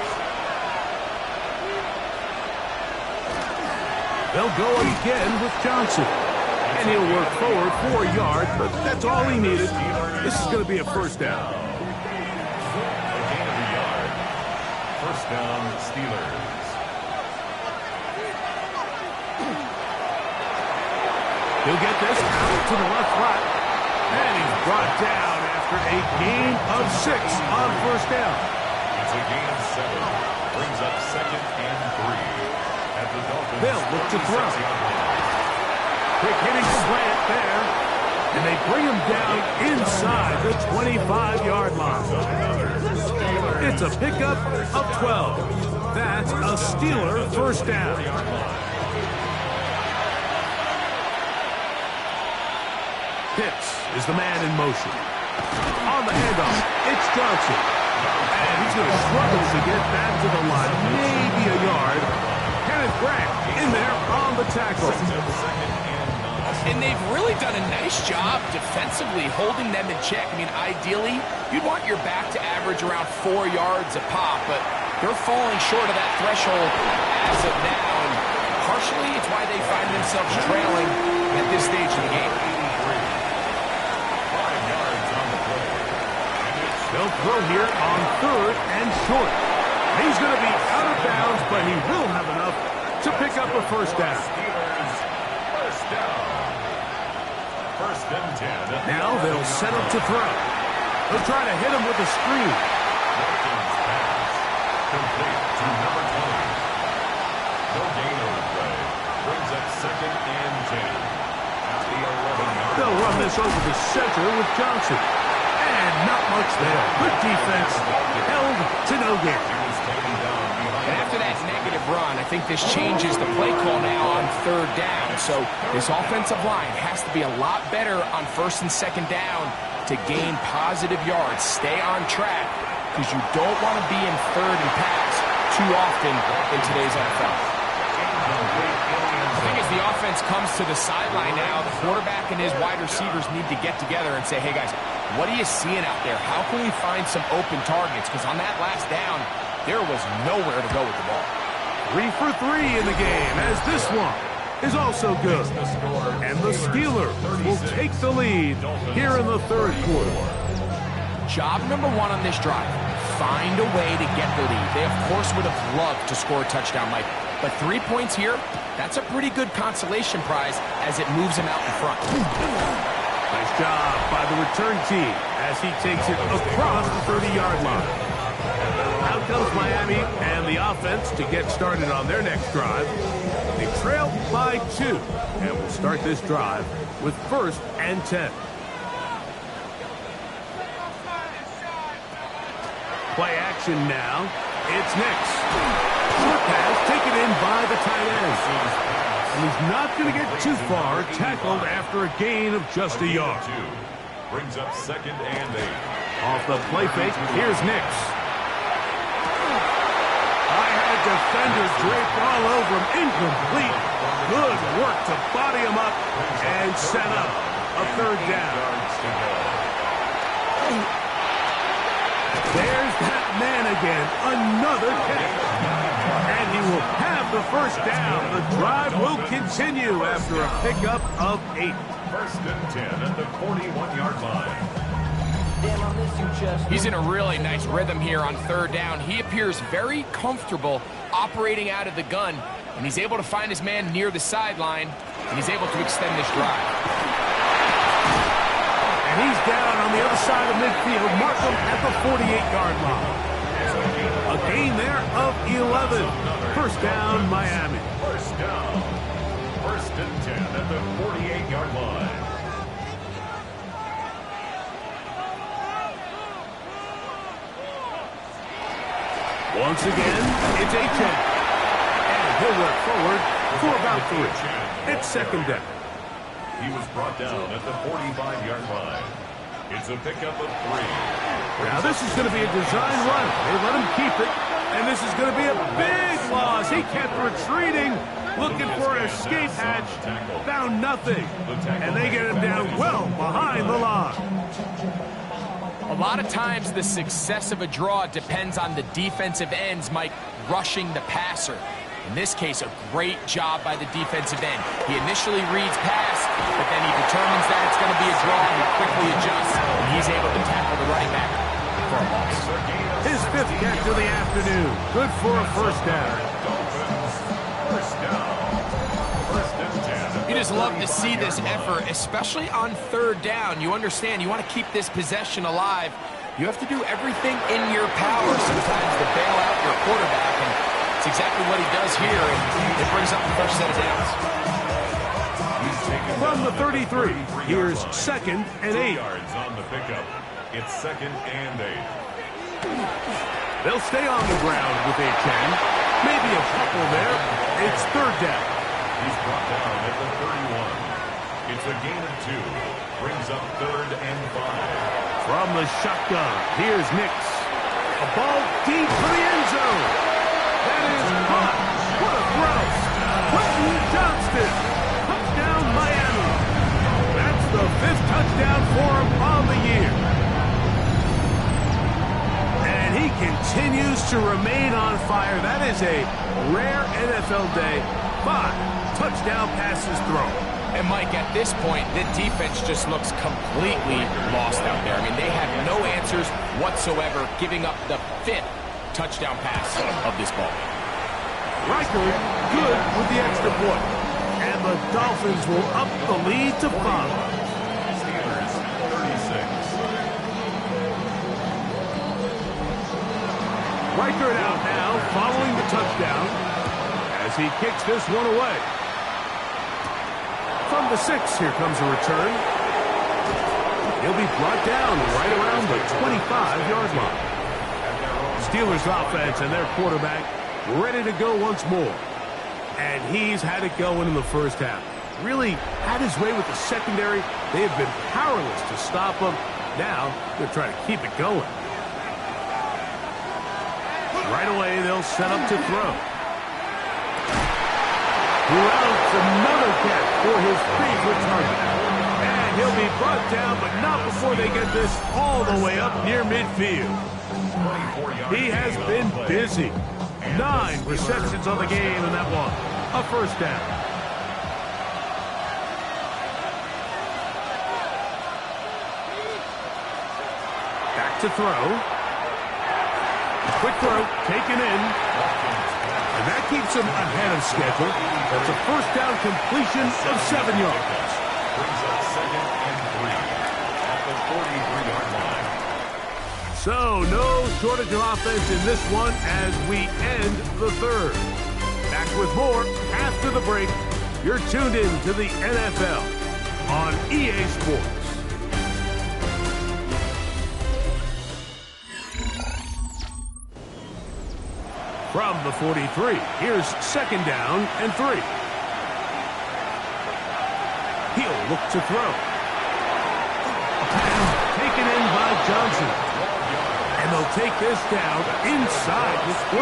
They'll go again with Johnson. And he'll work forward 4 yards, but that's all he needed. This is going to be a first down. A gain of a yard. First down, Steelers. He'll get this out to the left flat. And he's brought down after a gain of 6 on first down. It's a gain of 7. Brings up second and 3. At the Dolphins. They'll look to throw. Quick hitting slant there. And they bring him down inside the 25-yard line. It's a pickup of 12. That's a Steeler first down. Pitts is the man in motion. On the handoff, it's Johnson. And he's going to struggle to get back to the line. Maybe a yard. Kenneth Grant in there on the tackle. And they've really done a nice job defensively holding them in check. I mean, ideally, you'd want your back to average around 4 yards a pop, but they're falling short of that threshold as of now. And partially, it's why they find themselves trailing at this stage of the game. 5 yards on the play. They'll throw here on third and short. He's going to be out of bounds, but he will have enough to pick up a first down. Steelers, first down. First and 10. Now they'll set up to throw. They'll try to hit him with a screen. Watkins pass. Complete to number 20. No gain on the play. Brings up second and 10. At the 11-yard. They'll run this over the center with Johnson. And not much there. Good defense. Held to no gain. And after that negative run, I think this changes the play call now on third down. So this offensive line has to be a lot better on first and second down to gain positive yards. Stay on track because you don't want to be in third and pass too often in today's NFL. I think as the offense comes to the sideline now, the quarterback and his wide receivers need to get together and say, hey guys, what are you seeing out there? How can we find some open targets? Because on that last down, there was nowhere to go with the ball. 3 for 3 in the game, as this one is also good. And the Steelers will take the lead here in the third quarter. Job number 1 on this drive, find a way to get the lead. They, of course, would have loved to score a touchdown, Mike. But 3 points here, that's a pretty good consolation prize as it moves him out in front. Nice job by the return team as he takes it across the 30-yard line. Out comes Miami and the offense to get started on their next drive. They trail by 2 and will start this drive with first and 10. Play action now. It's Nix. Short pass taken in by the tight end. And he's not going to get too far, tackled after a gain of just a yard. Brings up second and 8. Off the play fake, here's Nix. Defender draped all over him, incomplete. Good work to body him up and set up a third down. There's that man again, another catch. And he will have the first down. The drive will continue after a pickup of 8. First and 10 at the 41-yard line. He's in a really nice rhythm here on third down. He appears very comfortable operating out of the gun, and he's able to find his man near the sideline, and he's able to extend this drive. And he's down on the other side of midfield. Mark him at the 48-yard line. A gain there of 11. First down, Miami. First down. First and 10 at the 48-yard line. Once again, it's A-Chain. he'll work forward for about 3. It's second down. He was brought down at the 45-yard line. It's a pickup of 3. Now this is going to be a design run. They let him keep it, and this is going to be a big loss. He kept retreating, looking for an escape hatch, found nothing, and they get him down well behind the line. A lot of times the success of a draw depends on the defensive ends, Mike, rushing the passer. In this case, a great job by the defensive end. He initially reads pass, but then he determines that it's going to be a draw and he quickly adjusts, and he's able to tackle the running back for a loss. His 5th catch of the afternoon. Good for a first down. First down. First and 10. You just love to see this effort, especially on 3rd down. You understand, you want to keep this possession alive. You have to do everything in your power sometimes to bail out your quarterback, and it's exactly what he does here, and it brings up the first set of downs. From the 33, here's 2nd and 8. Yards on the pickup. It's 2nd and 8. They'll stay on the ground with a 10. Maybe a couple there. It's 3rd down. He's brought down at the 31. It's a gain of 2. Brings up 3rd and 5. From the shotgun, here's Nix. A ball deep for the end zone. That is caught. What a throw. Quentin Johnston. Touchdown, Miami. That's the 5th touchdown for him on the year. And he continues to remain on fire. That is a rare NFL day. 5 touchdown passes thrown. And, Mike, at this point, the defense just looks completely lost out there. I mean, they have no answers whatsoever, giving up the 5th touchdown pass of this ball. Riker good with the extra point. And the Dolphins will up the lead to 5. Steelers 36. Riker out now, following the touchdown, as he kicks this one away. From the 6, here comes a return. He'll be brought down right around the 25-yard line. Steelers offense and their quarterback ready to go once more. And he's had it going in the first half. Really had his way with the secondary. They have been powerless to stop him. Now they're trying to keep it going. Right away, they'll set up to throw. Rounds another catch for his favorite target. And he'll be brought down, but not before they get this all the way up near midfield. He has been busy. 9 receptions on the game, and that one, a first down. Back to throw. Quick throw, taken in. And that keeps him ahead of schedule. That's a first down completion of 7 yards. Brings up 2nd and 3 at the 43-yard line. So, no shortage of offense in this one as we end the 3rd. Back with more after the break. You're tuned in to the NFL on EA Sports. From the 43, here's 2nd down and 3. He'll look to throw. Taken in by Johnson. And they'll take this down inside the 35.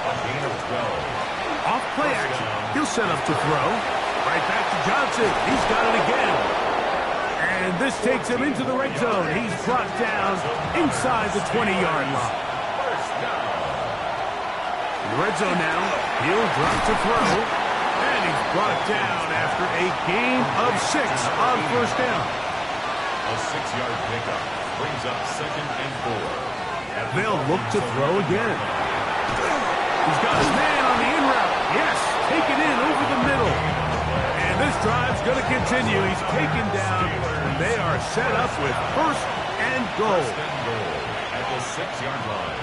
A gain of 12. Off play action. He'll set up to throw. Right back to Johnson. He's got it again. And this takes him into the red zone. He's brought down inside the 20-yard line. In the red zone now, he'll drop to throw. And he's brought down after a gain of 6 on first down. A 6-yard pickup brings up 2nd and 4. And they'll look to throw again. He's got his man on the in route. Yes, taken in over the middle. And this drive's going to continue. He's taken down. They are set up with first and goal. First and goal at the 6-yard line.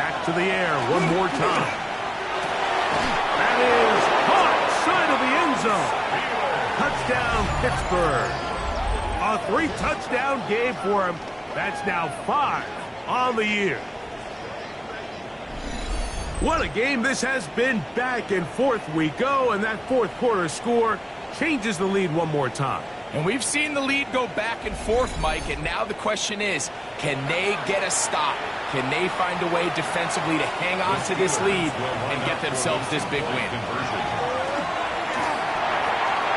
Back to the air one more time. That is caught side of the end zone. Touchdown, Pittsburgh. A 3-touchdown game for him. That's now 5 on the year. What a game this has been. Back and forth we go, and that fourth quarter score changes the lead one more time. And we've seen the lead go back and forth, Mike, and now the question is, can they get a stop? Can they find a way defensively to hang on to this lead and get themselves this big win?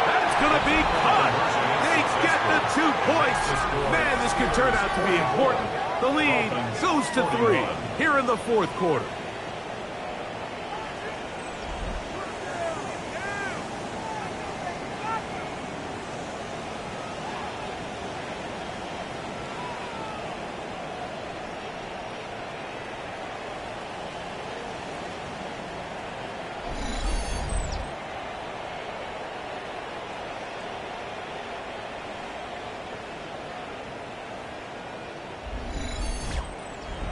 That's going to be caught. They get the 2 points. Man, this could turn out to be important. The lead goes to 3 here in the fourth quarter.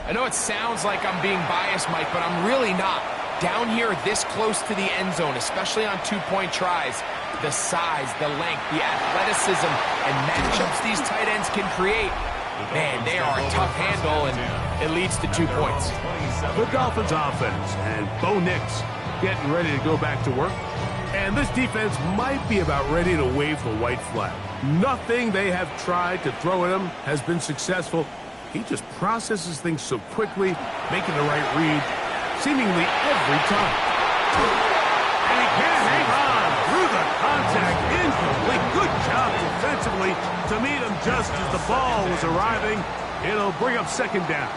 I know it sounds like I'm being biased, Mike, but I'm really not. Down here this close to the end zone, especially on 2-point tries, the size, the length, the athleticism, and matchups these tight ends can create, man, they are a tough handle, and it leads to 2 points. The Dolphins offense and Bo Nix getting ready to go back to work. And this defense might be about ready to wave the white flag. Nothing they have tried to throw at him has been successful. He just processes things so quickly, making the right read seemingly every time. And he can't hang on through the contact. Incomplete. Good job defensively to meet him just as the ball was arriving. It'll bring up second down.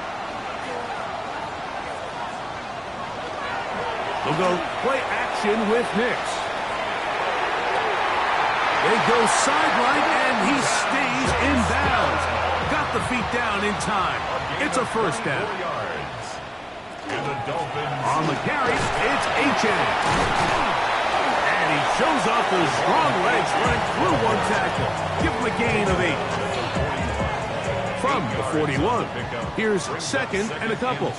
They'll go play action with Nix. They go sideline, and he stays in bounds. Got the feet down in time. It's a first down. On the carry, it's H.N. And he shows off those strong legs running through one tackle. Give him a gain of 8. From the 41, here's second and a couple.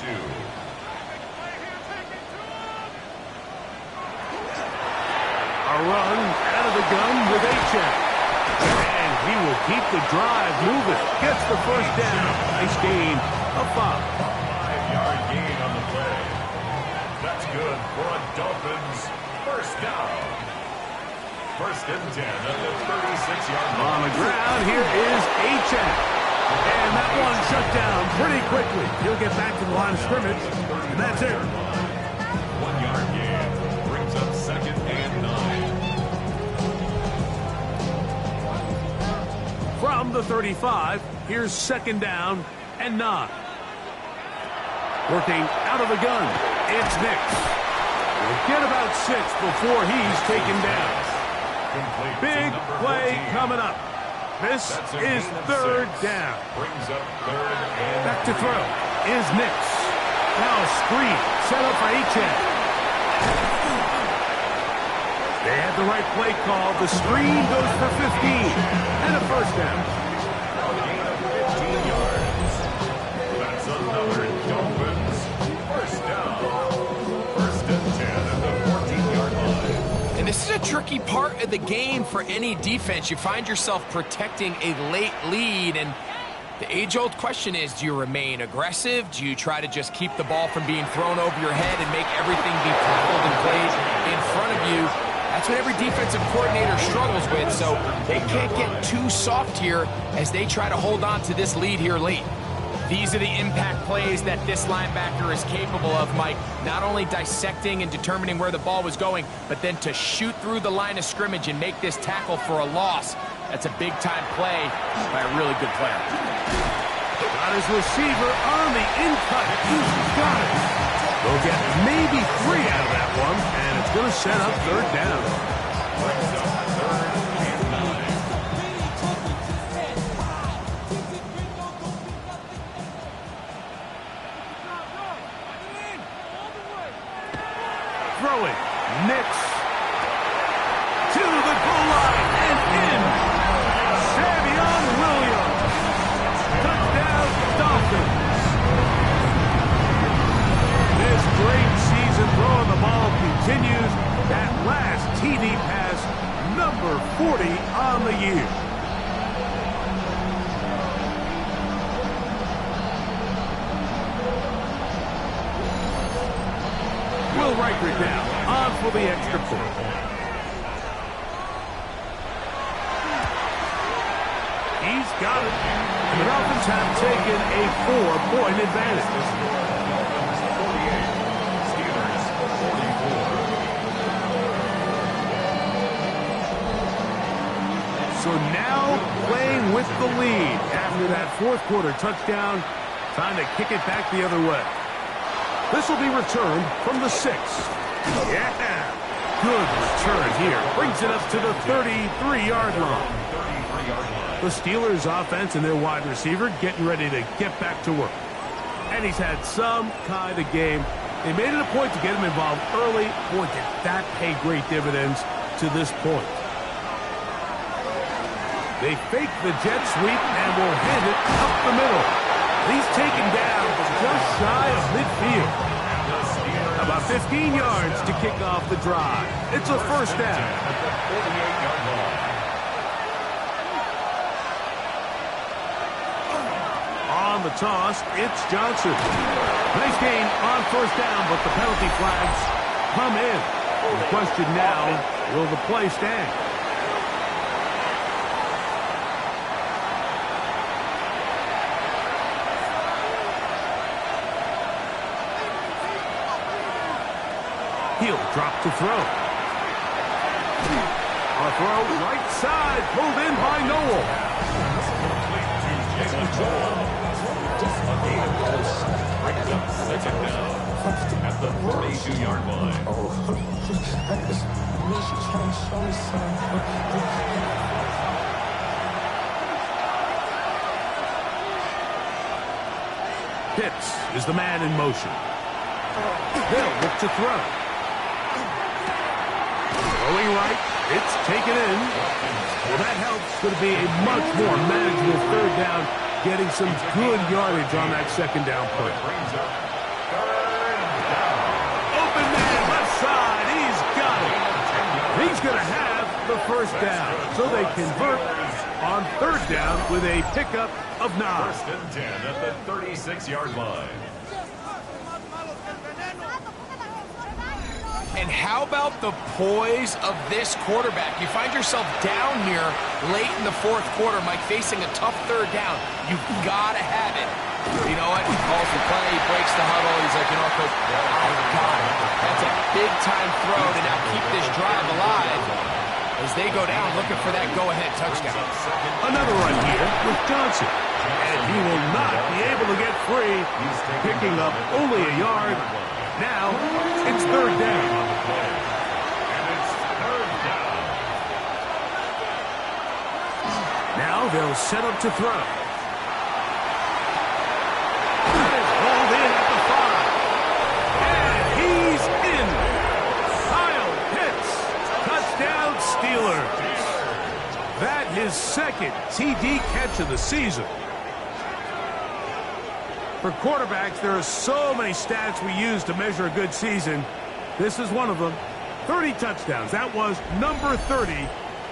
A run out of the gun with H.N. And he will keep the drive moving. Gets the first down. Nice gain of 5. 5-yard gain on the play. That's good for a Dolphins first down. First and 10 at the 36-yard line. On the ground, here is H.N. And that one shut down pretty quickly. He'll get back to the line of scrimmage, and that's it. 1-yard gain brings up second and 9. From the 35, here's second down and 9. Working out of the gun, it's Nix. We'll get about 6 before he's taken down. Big play coming up. This is third down. Brings up third and Back to throw is Nix. Now a screen set up by H.N. They had the right play call. The screen goes for 15 and a first down. a gain of 15 yards. That's another Dolphins first down. First and 10 at the 14-yard line. And this is a tricky part of the game for any defense. You find yourself protecting a late lead, and the age-old question is, do you remain aggressive? Do you try to just keep the ball from being thrown over your head and make everything be tackled and played in front of you? That's what every defensive coordinator struggles with, so they can't get too soft here as they try to hold on to this lead here late. These are the impact plays that this linebacker is capable of, Mike. Not only dissecting and determining where the ball was going, but then to shoot through the line of scrimmage and make this tackle for a loss. That's a big-time play by a really good player. Got his receiver on the in-cut. He's got it. They'll get maybe 3 out of that one, and it's going to set up third down. Brings up third and 9. Throwing, Nix to the goal line and in. Savion Williams. Touchdown, Dolphins. This great season throwing the ball continues. That last TD pass striker down. On for the extra point. He's got it. And the Dolphins have taken a 4-point advantage. Steelers 44. So now playing with the lead after that fourth quarter touchdown. Time to kick it back the other way. This will be returned from the 6. Yeah. Good return here. Brings it up to the 33-yard line. The Steelers' offense and their wide receiver getting ready to get back to work. And he's had some kind of game. They made it a point to get him involved early. Boy, did that pay great dividends to this point. They fake the jet sweep and will hand it up the middle. He's taken down just shy of midfield. About 15 yards to kick off the drive. It's a first down. On the toss, it's Johnson. Nice gain on first down, but the penalty flags come in. The question now, will the play stand? He'll drop to throw. A throw right side, pulled in by Noel. Brings up second down at the 42-yard line. Pitts is the man in motion. They'll look to throw. Throwing right, it's taken in. Well, that helps. Going to be a much more manageable third down, getting some good yardage on that second down play. Open man, left side, he's got it. He's going to have the first down. So they convert on third down with a pickup of 9. First and 10 at the 36-yard line. And how about the poise of this quarterback? You find yourself down here late in the fourth quarter, Mike, facing a tough third down. You've got to have it. You know what? He calls the play, he breaks the huddle. He's like, you know what, Coach? I got it. That's a big-time throw to now keep this drive alive as they go down looking for that go-ahead touchdown. Another run here with Johnson. And he will not be able to get free, picking up only a yard. Now, it's third down. Now they'll set up to throw. That is hauled in at the 5. And he's in. Kyle Pitts. Touchdown Steelers. That his second TD catch of the season. For quarterbacks, there are so many stats we use to measure a good season. This is one of them. 30 touchdowns. That was number 30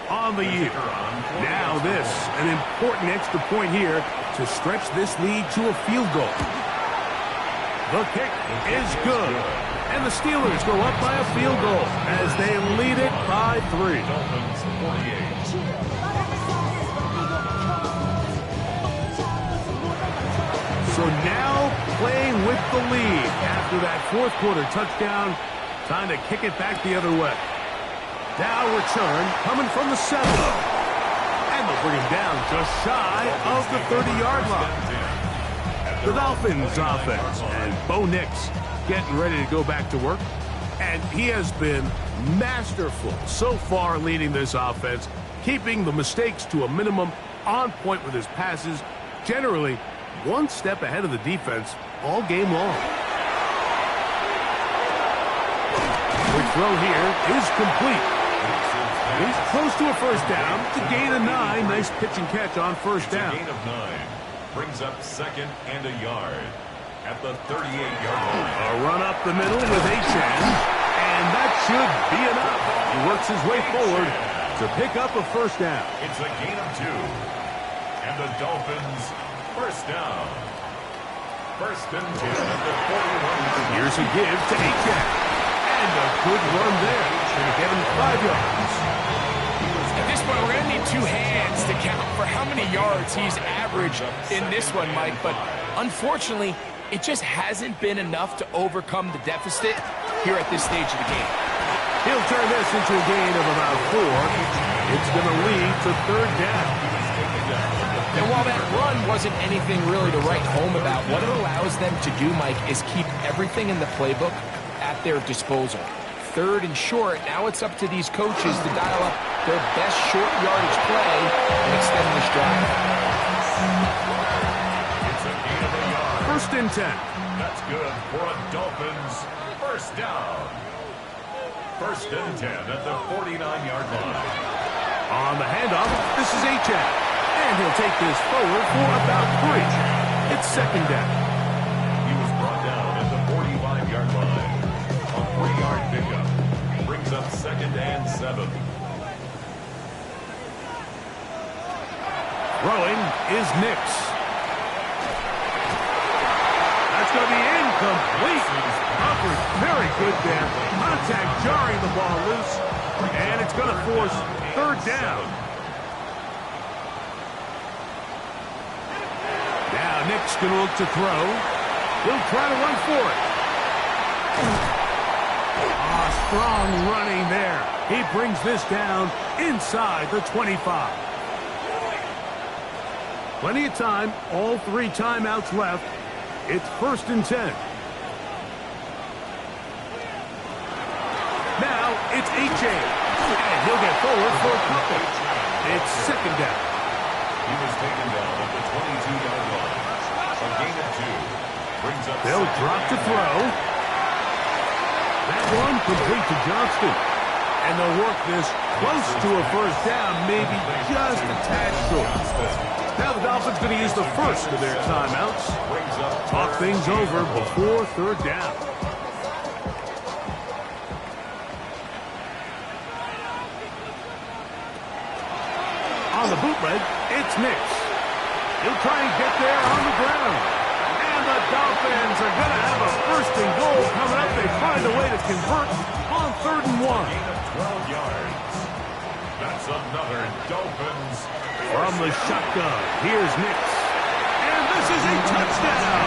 on the year. Now this, an important extra point here to stretch this lead to a field goal. The kick is good. And the Steelers go up by a field goal as they lead it by 3. Dolphins 48. So now playing with the lead after that fourth quarter touchdown. Time to kick it back the other way. Now return coming from the 7. And they'll bring him down just shy of the 30-yard line. The Dolphins offense and Bo Nix getting ready to go back to work. And he has been masterful so far leading this offense, keeping the mistakes to a minimum, on point with his passes, generally one step ahead of the defense all game long. Quick throw here is complete. He's close to a first down to gain a 9. Nice pitch and catch on first down. Gain of 9. Brings up second and a yard at the 38-yard line. A run up the middle with Achan, and that should be enough. He works his way forward to pick up a first down. It's a gain of 2. And the Dolphins first down. First and 10 at the 41. Here's a give to Achan. And a good run there. Going to get him 5 yards. At this point, we're going to need two hands to count for how many yards he's averaged in this one, Mike. But unfortunately, it just hasn't been enough to overcome the deficit here at this stage of the game. He'll turn this into a gain of about 4. It's going to lead to third down. And while that run wasn't anything really to write home about, what it allows them to do, Mike, is keep everything in the playbook at their disposal. Third and short, now it's up to these coaches to dial up their best short yardage play and extend this drive. It's a gain of a yard. First and 10. That's good for a Dolphins first down. First and 10 at the 49-yard line. On the handoff, this is Achane. And he'll take this forward for about 3. It's second down. He was brought down at the 45-yard line. A 3-yard pickup brings up second and 7. Throwing is Nix. That's going to be incomplete. Humphrey, very good there. Contact jarring the ball loose. And it's going to force third down. Now Nick's going to look to throw. He'll try to run for it. Strong running there. He brings this down inside the 25. Plenty of time. All 3 timeouts left. It's first and 10. Now it's Achane. And he'll get forward for a couple. It's second down. He was taken down at the 22-yard line. A gain of 2 brings up. They'll drop to throw. That one complete to Johnston. And they'll work this close to a first down, maybe just a tad short. Now the Dolphins going to use the first of their timeouts. Talk things over before third down. On the bootleg, it's Nix. He'll try and get there on the ground. And the Dolphins are going to have a first and goal coming up. They find a way to convert on 3rd and 1. Gain of 12 yards. That's another Dolphins. From the shotgun, here's Nix. And this is a touchdown.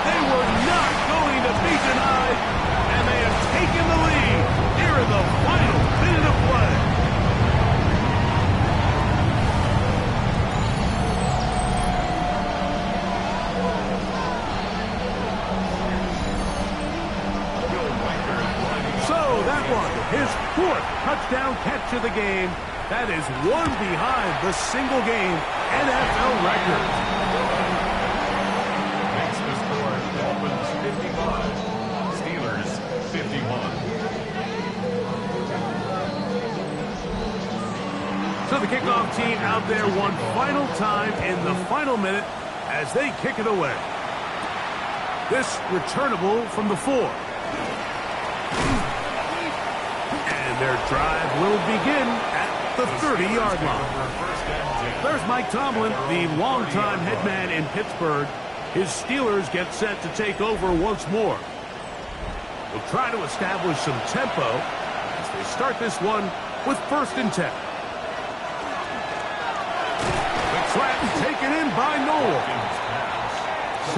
They were not going to be denied. And they have taken the lead here in the final minute of play. That one, his 4th touchdown catch of the game. That is one behind the single-game NFL record. Makes the score Dolphins 55, Steelers 51. So the kickoff team out there one final time in the final minute as they kick it away. This returnable from the 4. Their drive will begin at the 30-yard line. There's Mike Tomlin, the longtime head man in Pittsburgh. His Steelers get set to take over once more. They'll try to establish some tempo as they start this one with first and 10. The trap taken in by Noel.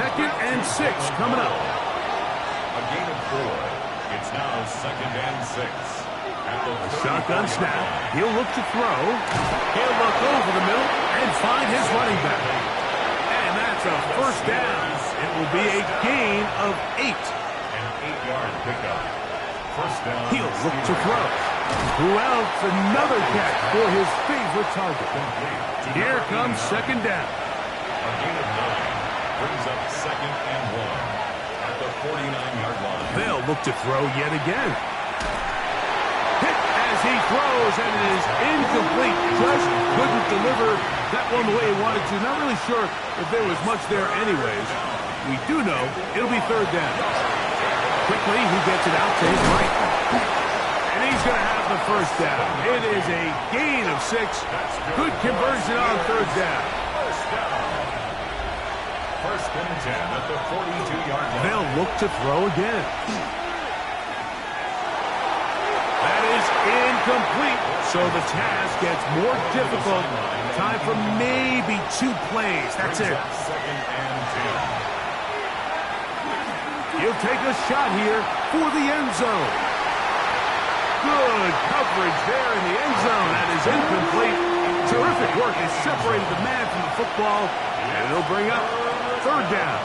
Second and 6 coming up. A gain of 4. It's now second and 6. A shotgun snap. He'll look to throw. He'll look over the middle and find his running back. And that's a first down. It will be a gain of 8. An 8-yard pickup. First down. He'll look to throw. Who else? Another catch for his favorite target. Here comes second down. A gain of 9 brings up second and 1 at the 49-yard line. They'll look to throw yet again. He throws, and it is incomplete. Just couldn't deliver that one the way he wanted to. Not really sure if there was much there anyways. We do know it'll be third down. Quickly, he gets it out to his right. And he's going to have the first down. It is a gain of 6. Good conversion on third down. First and 10 at the 42-yard line. They'll look to throw again. is incomplete. So the task gets more difficult. Time for maybe 2 plays. That's it. Second and 10. He'll take a shot here for the end zone. Good coverage there in the end zone. That is incomplete. Terrific work. They separated the man from the football, and it'll bring up 3rd down.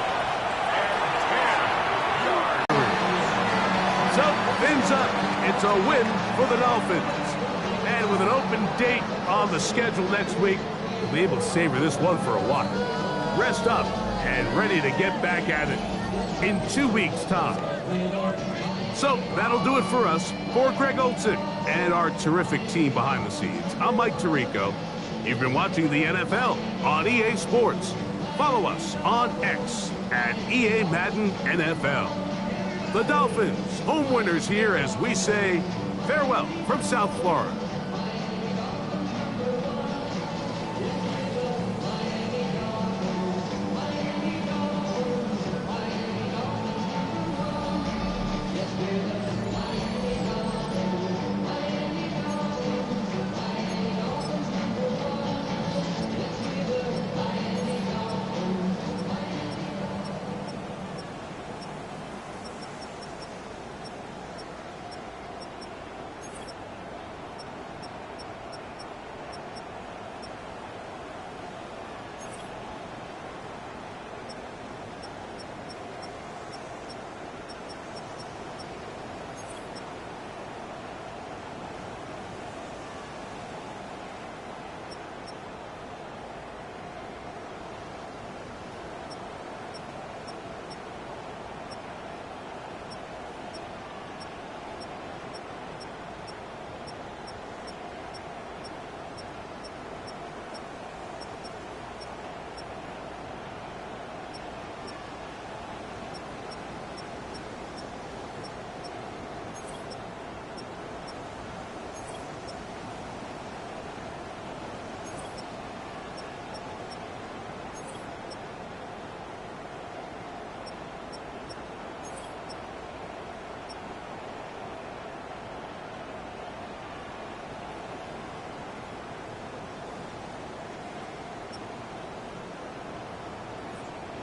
So, fins up. It's a win for the Dolphins. And with an open date on the schedule next week, we'll be able to savor this one for a while. Rest up and ready to get back at it in 2 weeks' time. So, that'll do it for us. For Greg Olson and our terrific team behind the scenes, I'm Mike Tirico. You've been watching the NFL on EA Sports. Follow us on X at EA Madden NFL. The Dolphins, home winners here as we say farewell from South Florida.